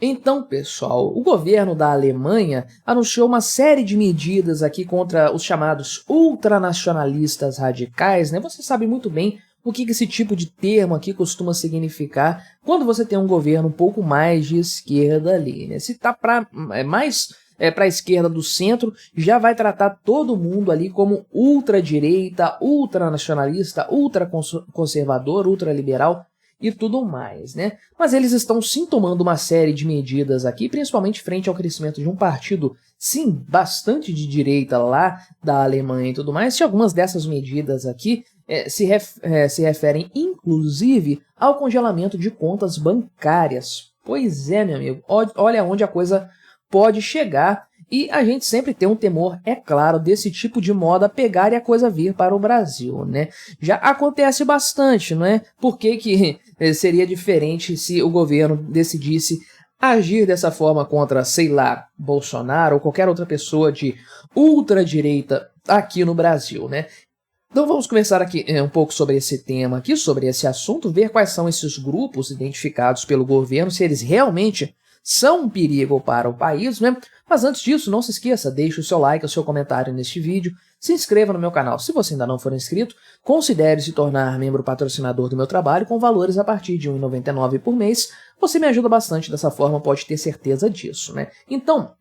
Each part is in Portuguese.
Então, pessoal, o governo da Alemanha anunciou uma série de medidas aqui contra os chamados ultranacionalistas radicais, né? Você sabe muito bem o que esse tipo de termo aqui costuma significar quando você tem um governo um pouco mais de esquerda ali, né? Se tá mais para a esquerda do centro, já vai tratar todo mundo ali como ultradireita, ultranacionalista, ultraconservador, ultraliberal e tudo mais, né? Mas eles estão sim tomando uma série de medidas aqui, principalmente frente ao crescimento de um partido, sim, bastante de direita lá da Alemanha e tudo mais, e algumas dessas medidas aqui se referem, inclusive, ao congelamento de contas bancárias. Pois é, meu amigo, olha onde a coisa pode chegar, e a gente sempre tem um temor, é claro, desse tipo de moda pegar e a coisa vir para o Brasil, né? Já acontece bastante, não é? Por que seria diferente se o governo decidisse agir dessa forma contra, sei lá, Bolsonaro ou qualquer outra pessoa de ultradireita aqui no Brasil, né? Então vamos conversar aqui um pouco sobre esse tema aqui, sobre esse assunto, ver quais são esses grupos identificados pelo governo, se eles realmente são um perigo para o país, né? Mas antes disso, não se esqueça, deixe o seu like, o seu comentário neste vídeo, se inscreva no meu canal se você ainda não for inscrito, considere se tornar membro patrocinador do meu trabalho com valores a partir de R$ 1,99 por mês, você me ajuda bastante dessa forma, pode ter certeza disso, né? Então,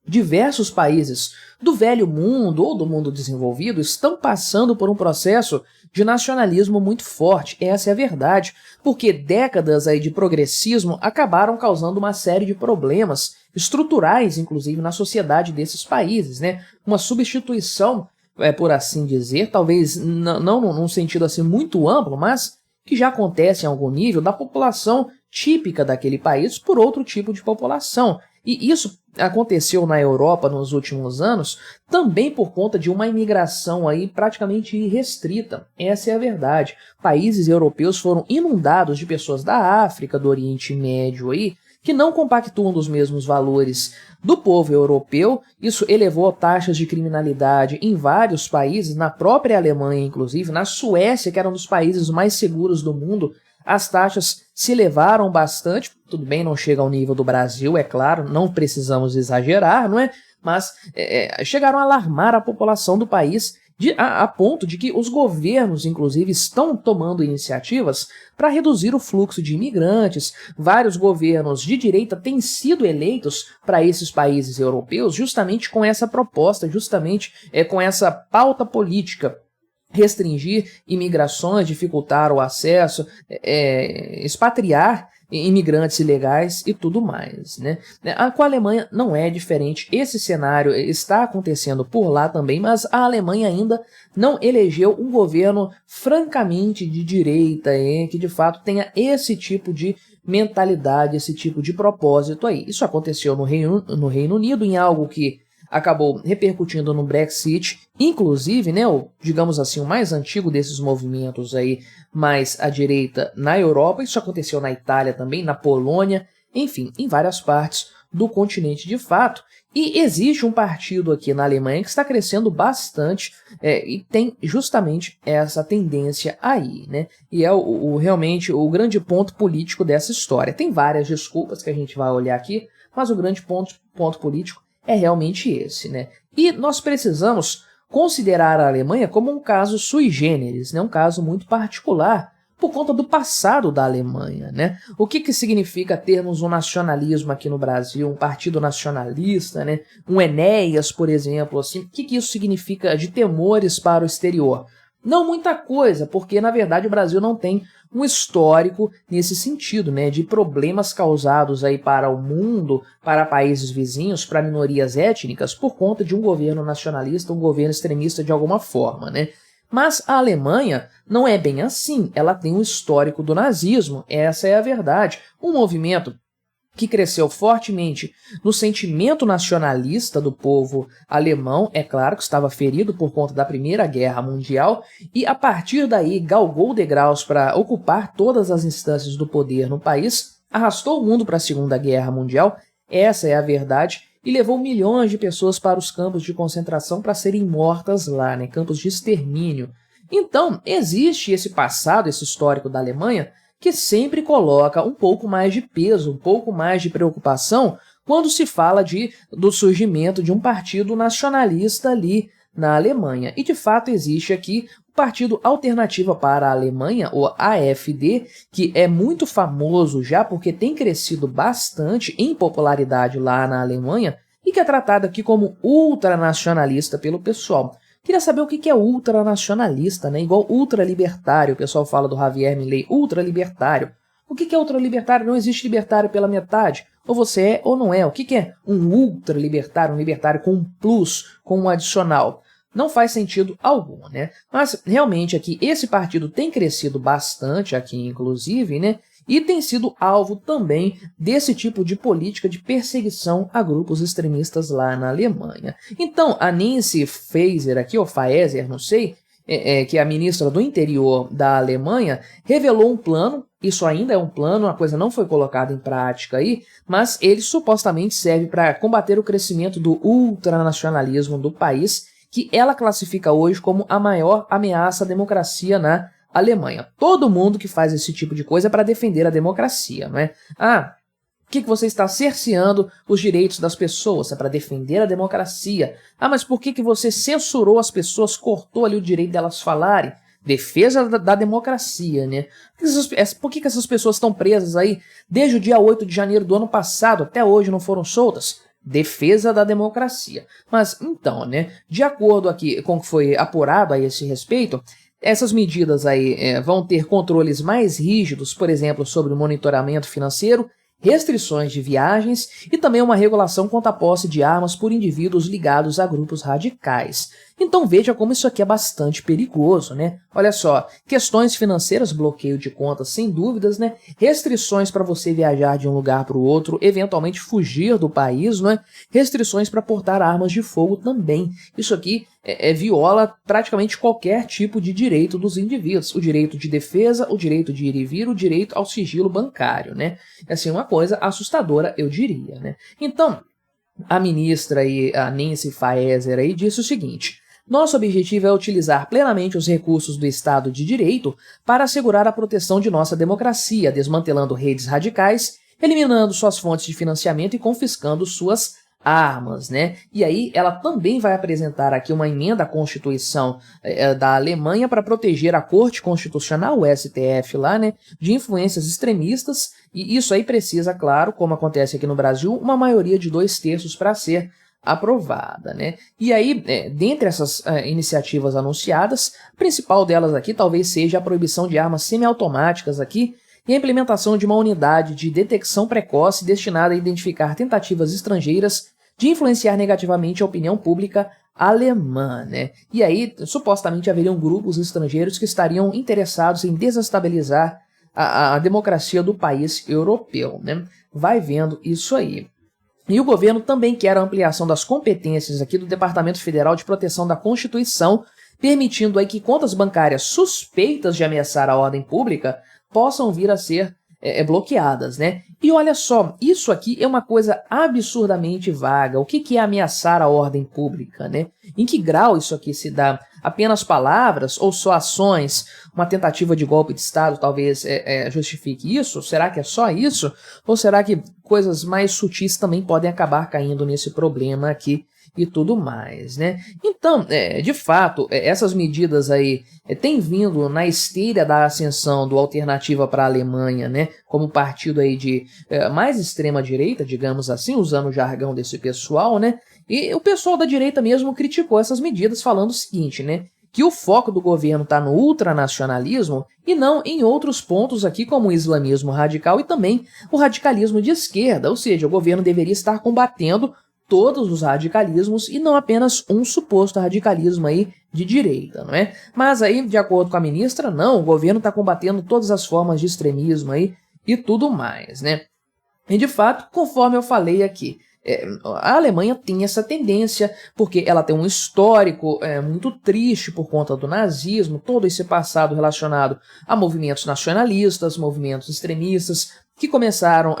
diversos países do velho mundo ou do mundo desenvolvido estão passando por um processo de nacionalismo muito forte, essa é a verdade, porque décadas aí de progressismo acabaram causando uma série de problemas estruturais, inclusive, na sociedade desses países, né? Uma substituição, por assim dizer, talvez não num sentido assim muito amplo, mas que já acontece em algum nível, da população típica daquele país por outro tipo de população. E isso aconteceu na Europa nos últimos anos também por conta de uma imigração aí praticamente irrestrita. Essa é a verdade. Países europeus foram inundados de pessoas da África, do Oriente Médio aí, que não compactuam dos mesmos valores do povo europeu. Isso elevou taxas de criminalidade em vários países, na própria Alemanha inclusive, na Suécia, que era um dos países mais seguros do mundo, as taxas se elevaram bastante, tudo bem, não chega ao nível do Brasil, é claro, não precisamos exagerar, não é? Mas chegaram a alarmar a população do país a ponto de que os governos, inclusive, estão tomando iniciativas para reduzir o fluxo de imigrantes. Vários governos de direita têm sido eleitos para esses países europeus justamente com essa proposta, justamente com essa pauta política. Restringir imigrações, dificultar o acesso, expatriar imigrantes ilegais e tudo mais, né? Com a Alemanha não é diferente, esse cenário está acontecendo por lá também, mas a Alemanha ainda não elegeu um governo francamente de direita, que de fato tenha esse tipo de mentalidade, esse tipo de propósito aí. Isso aconteceu no Reino Unido, em algo que acabou repercutindo no Brexit, inclusive, né, digamos assim, o mais antigo desses movimentos aí, mais à direita na Europa. Isso aconteceu na Itália também, na Polônia, enfim, em várias partes do continente de fato. E existe um partido aqui na Alemanha que está crescendo bastante e tem justamente essa tendência aí, né? E é realmente o grande ponto político dessa história. Tem várias desculpas que a gente vai olhar aqui, mas o grande ponto político é realmente esse, né? E nós precisamos considerar a Alemanha como um caso sui generis, né? Um caso muito particular por conta do passado da Alemanha, né? O que significa termos um nacionalismo aqui no Brasil, um partido nacionalista, né? Um Enéas, por exemplo, assim, o que isso significa de temores para o exterior? Não muita coisa, porque na verdade o Brasil não tem um histórico nesse sentido, né, de problemas causados aí para o mundo, para países vizinhos, para minorias étnicas, por conta de um governo nacionalista, um governo extremista de alguma forma, né? Mas a Alemanha não é bem assim, ela tem um histórico do nazismo, essa é a verdade, um movimento que cresceu fortemente no sentimento nacionalista do povo alemão, é claro que estava ferido por conta da Primeira Guerra Mundial, e a partir daí galgou degraus para ocupar todas as instâncias do poder no país, arrastou o mundo para a Segunda Guerra Mundial, essa é a verdade, e levou milhões de pessoas para os campos de concentração para serem mortas lá, né, campos de extermínio. Então, existe esse passado, esse histórico da Alemanha, que sempre coloca um pouco mais de peso, um pouco mais de preocupação quando se fala do surgimento de um partido nacionalista ali na Alemanha. E de fato existe aqui o Partido Alternativa para a Alemanha, o AfD, que é muito famoso já porque tem crescido bastante em popularidade lá na Alemanha e que é tratado aqui como ultranacionalista pelo pessoal. Queria saber o que é ultranacionalista, né? Igual ultralibertário, o pessoal fala do Javier Milei, ultralibertário. O que é ultralibertário? Não existe libertário pela metade. Ou você é ou não é. O que é um ultralibertário? Um libertário com um plus, com um adicional? Não faz sentido algum, né? Mas realmente aqui esse partido tem crescido bastante aqui, inclusive, né? E tem sido alvo também desse tipo de política de perseguição a grupos extremistas lá na Alemanha. Então, a Nancy Faeser aqui, ou Faeser, não sei, que é a ministra do interior da Alemanha, revelou um plano, isso ainda é um plano, a coisa não foi colocada em prática aí, mas ele supostamente serve para combater o crescimento do ultranacionalismo do país, que ela classifica hoje como a maior ameaça à democracia na Alemanha. Todo mundo que faz esse tipo de coisa é para defender a democracia, não é? Por que você está cerceando os direitos das pessoas? É para defender a democracia. Mas por que você censurou as pessoas, cortou ali o direito delas falarem? Defesa da democracia, né? Por que essas pessoas estão presas aí desde o dia 8 de janeiro do ano passado até hoje não foram soltas? Defesa da democracia. Mas então, né, de acordo aqui com o que foi apurado a esse respeito, essas medidas aí vão ter controles mais rígidos, por exemplo, sobre o monitoramento financeiro, restrições de viagens e também uma regulação contra a posse de armas por indivíduos ligados a grupos radicais. Então veja como isso aqui é bastante perigoso, né? Olha só, questões financeiras, bloqueio de contas sem dúvidas, né? Restrições para você viajar de um lugar para o outro, eventualmente fugir do país, né? Restrições para portar armas de fogo também. Isso aqui viola praticamente qualquer tipo de direito dos indivíduos. O direito de defesa, o direito de ir e vir, o direito ao sigilo bancário, né? É assim, uma coisa assustadora, eu diria, né? Então, a ministra aí, a Nancy Faeser aí, disse o seguinte: nosso objetivo é utilizar plenamente os recursos do Estado de Direito para assegurar a proteção de nossa democracia, desmantelando redes radicais, eliminando suas fontes de financiamento e confiscando suas armas, né? E aí ela também vai apresentar aqui uma emenda à Constituição da Alemanha para proteger a Corte Constitucional, o STF lá, né, de influências extremistas, e isso aí precisa, claro, como acontece aqui no Brasil, uma maioria de 2/3 para ser aprovada, né? E aí, dentre essas iniciativas anunciadas, a principal delas aqui talvez seja a proibição de armas semiautomáticas aqui e a implementação de uma unidade de detecção precoce destinada a identificar tentativas estrangeiras de influenciar negativamente a opinião pública alemã, né? E aí, supostamente, haveriam grupos estrangeiros que estariam interessados em desestabilizar a democracia do país europeu, né? Vai vendo isso aí. E o governo também quer a ampliação das competências aqui do Departamento Federal de Proteção da Constituição, permitindo aí que contas bancárias suspeitas de ameaçar a ordem pública possam vir a ser bloqueadas, né? E olha só, isso aqui é uma coisa absurdamente vaga. O que é ameaçar a ordem pública, né? Em que grau isso aqui se dá? Apenas palavras ou só ações? Uma tentativa de golpe de Estado talvez justifique isso? Será que é só isso? Ou será que coisas mais sutis também podem acabar caindo nesse problema aqui e tudo mais, né? Então, de fato, essas medidas aí têm vindo na esteira da ascensão do Alternativa para a Alemanha, né? Como partido aí de mais extrema-direita, digamos assim, usando o jargão desse pessoal, né? E o pessoal da direita mesmo criticou essas medidas, falando o seguinte, né? Que o foco do governo está no ultranacionalismo e não em outros pontos aqui, como o islamismo radical e também o radicalismo de esquerda, ou seja, o governo deveria estar combatendo todos os radicalismos e não apenas um suposto radicalismo aí de direita, não é? Mas aí, de acordo com a ministra, não, o governo está combatendo todas as formas de extremismo aí e tudo mais, né? E de fato, conforme eu falei aqui, a Alemanha tem essa tendência, porque ela tem um histórico muito triste por conta do nazismo, todo esse passado relacionado a movimentos nacionalistas, movimentos extremistas, que começaram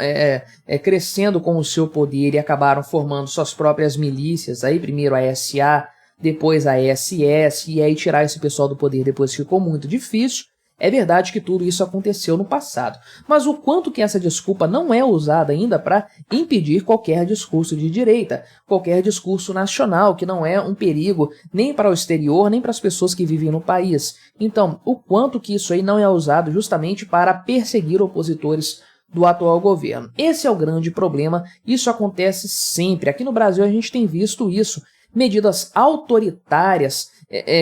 crescendo com o seu poder e acabaram formando suas próprias milícias, aí primeiro a SA, depois a SS, e aí tirar esse pessoal do poder depois ficou muito difícil. É verdade que tudo isso aconteceu no passado, mas o quanto que essa desculpa não é usada ainda para impedir qualquer discurso de direita, qualquer discurso nacional, que não é um perigo nem para o exterior, nem para as pessoas que vivem no país. Então, o quanto que isso aí não é usado justamente para perseguir opositores do atual governo. Esse é o grande problema, isso acontece sempre. Aqui no Brasil a gente tem visto isso, medidas autoritárias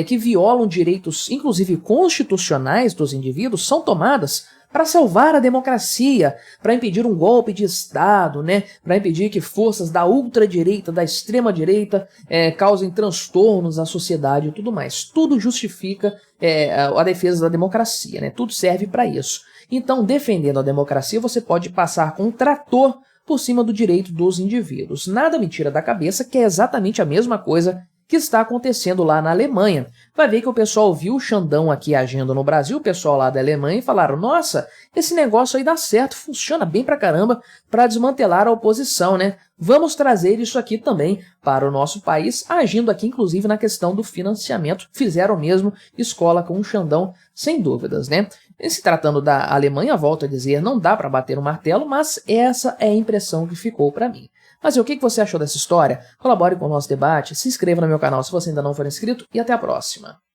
que violam direitos, inclusive constitucionais dos indivíduos, são tomadas para salvar a democracia, para impedir um golpe de Estado, né? Para impedir que forças da ultradireita, da extrema-direita, causem transtornos à sociedade e tudo mais. Tudo justifica a defesa da democracia, né? Tudo serve para isso. Então, defendendo a democracia, você pode passar com um trator por cima do direito dos indivíduos. Nada me tira da cabeça que é exatamente a mesma coisa que está acontecendo lá na Alemanha. Vai ver que o pessoal viu o Xandão aqui agindo no Brasil, o pessoal lá da Alemanha, e falaram: nossa, esse negócio aí dá certo, funciona bem pra caramba para desmantelar a oposição, né? Vamos trazer isso aqui também para o nosso país, agindo aqui inclusive na questão do financiamento. Fizeram mesmo escola com o Xandão, sem dúvidas, né? E se tratando da Alemanha, volto a dizer, não dá para bater o martelo, mas essa é a impressão que ficou para mim. Mas e o que você achou dessa história? Colabore com o nosso debate, se inscreva no meu canal se você ainda não for inscrito e até a próxima.